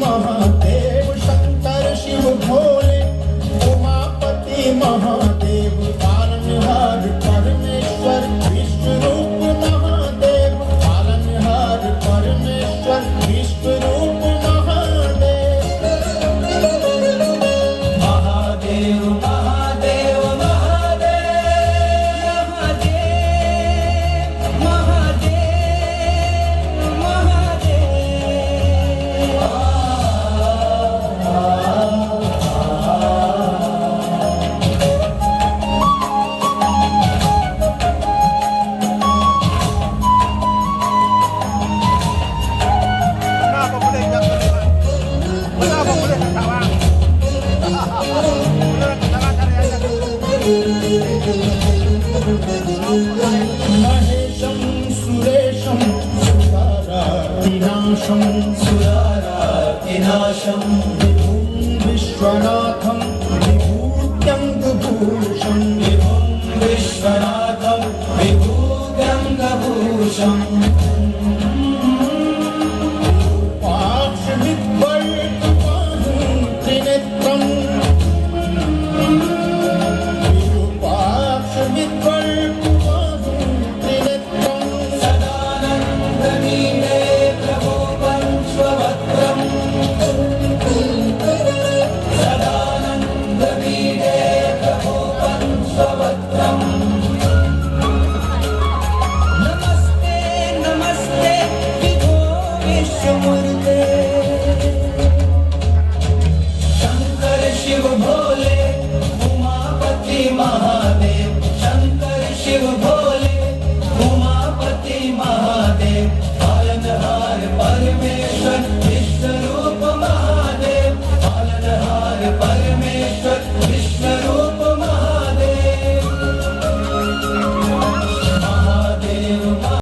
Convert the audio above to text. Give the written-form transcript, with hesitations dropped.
महादेव शंकर शिव भोले उमापति महादेव पालनहार परमेश्वर विश्व रूप महादेव पालनहार परमेश्वर विश्व रूप महादेव महादेव महादेव महादेव महादेव महेशं सुरेशं सुरारातिनाशं सुरारातिनाशं विभुं विश्वनाथं विभूत्यङ्गभूषं विभुं विश्वनाथं विभूत्यङ्गभूषम्